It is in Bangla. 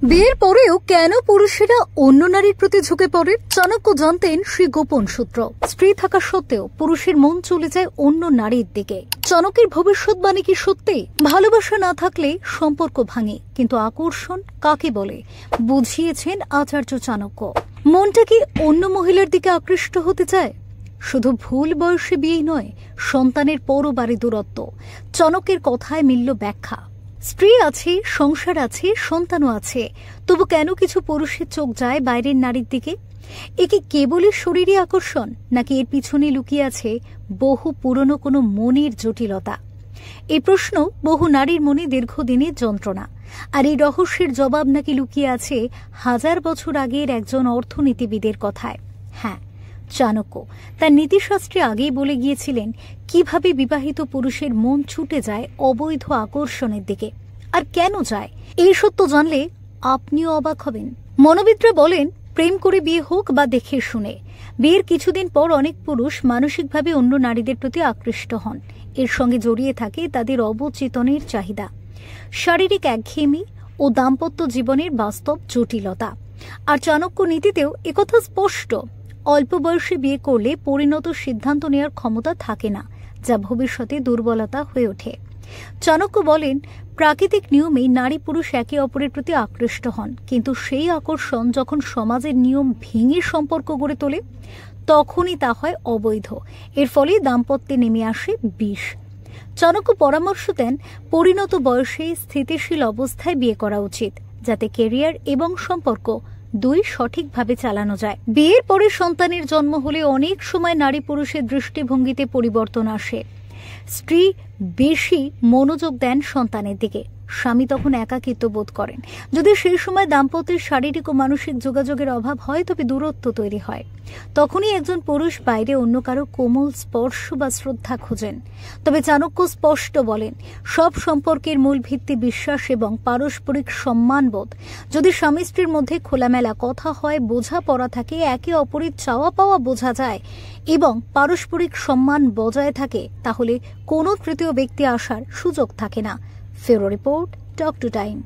বিয়ের পরেও কেন পুরুষেরা অন্য নারীর প্রতি ঝুঁকে পড়ে? চাণক্য জানতেন সেই গোপন সূত্র। স্ত্রী থাকা সত্ত্বেও পুরুষের মন চলে যায় অন্য নারীর দিকে। চাণক্যের ভবিষ্যৎবাণী কি সত্যি? ভালোবাসা না থাকলে সম্পর্ক ভাঙে, কিন্তু আকর্ষণ কাকে বলে বুঝিয়েছেন আচার্য চাণক্য। মনটা কি অন্য মহিলার দিকে আকৃষ্ট হতে চায়? শুধু ভুল বয়সে বিয়েই নয়, সন্তানের পরও বাড়ে দূরত্ব। চাণক্যের কথায় মিলল ব্যাখ্যা। স্ত্রী আছে, সংসার আছে, সন্তানও আছে, তবু কেন কিছু পুরুষের চোখ যায় বাইরের নারীর দিকে? এ কি কেবলই শরীরী আকর্ষণ, নাকি এর পিছনে লুকিয়ে আছে বহু পুরনো কোনো মনের জটিলতা? এই প্রশ্ন বহু নারীর মনে দীর্ঘদিনের যন্ত্রণা। আর এই রহস্যের জবাব নাকি লুকিয়ে আছে 1000 বছর আগের একজন অর্থনীতিবিদের কথায়। হ্যাঁ, চাণক্য তার নীতিশাস্ত্রে আগেই বলে গিয়েছিলেন কিভাবে বিবাহিত পুরুষের মন ছুটে যায় অবৈধ আকর্ষণের দিকে। আর কেন যায়, এই সত্য জানলে আপনিও অবাক হবেন। মনোবিদরা বলেন, প্রেম করে বিয়ে হোক বা দেখে শুনে, বিয়ের কিছুদিন পর অনেক পুরুষ মানসিকভাবে অন্য নারীদের প্রতি আকৃষ্ট হন। এর সঙ্গে জড়িয়ে থাকে তাদের অবচেতনের চাহিদা, শারীরিক একঘেয়েমি ও দাম্পত্য জীবনের বাস্তব জটিলতা। আর চাণক্য নীতিতেও একথা স্পষ্ট। অল্প বয়সে বিয়ে করলে পরিণত সিদ্ধান্ত নেওয়ার ক্ষমতা থাকে না, যা ভবিষ্যতে দুর্বলতা হয়ে ওঠে। চাণক্য বলেন, প্রাকৃতিক নিয়মেই নারী পুরুষ একে অপরের প্রতি আকৃষ্ট হন, কিন্তু সেই আকর্ষণ যখন সমাজের নিয়ম ভেঙে সম্পর্ক গড়ে তোলে, তখনই তা হয় অবৈধ। এর ফলে দাম্পত্যে নেমে আসে বিষ। চাণক্য পরামর্শ দেন, পরিণত বয়সে স্থিতিশীল অবস্থায় বিয়ে করা উচিত, যাতে ক্যারিয়ার এবং সম্পর্ক দুই সঠিকভাবে চালানো যায়। বিয়ের পরে সন্তানের জন্ম হলে অনেক সময় নারী পুরুষের দৃষ্টিভঙ্গিতে পরিবর্তন আসে। স্ত্রী বেশি মনোযোগ দেন সন্তানের দিকে, স্বামী তখন একাকিত্ব বোধ করেন। যদি সেই সময় দাম্পত্যের শারীরিক ও মানসিক যোগাযোগের অভাব হয়, তবে দূরত্ব তৈরি হয়। তখনই একজন পুরুষ বাইরে অন্য কারো কোমল স্পর্শ বা শ্রদ্ধা খোঁজেন। তবে চাণক্য স্পষ্ট বলেন, সব সম্পর্কের মূল ভিত্তি বিশ্বাস এবং পারস্পরিক সম্মানবোধ। যদি স্বামী স্ত্রীর মধ্যে খোলামেলা কথা হয়, বোঝাপড়া থাকে, একে অপরের চাওয়া পাওয়া বোঝা যায় এবং পারস্পরিক সম্মান বজায় থাকে, তাহলে কোনো তৃতীয় ব্যক্তি আসার সুযোগ থাকে না। ফেরো রিপোর্ট, টক টু টাইম।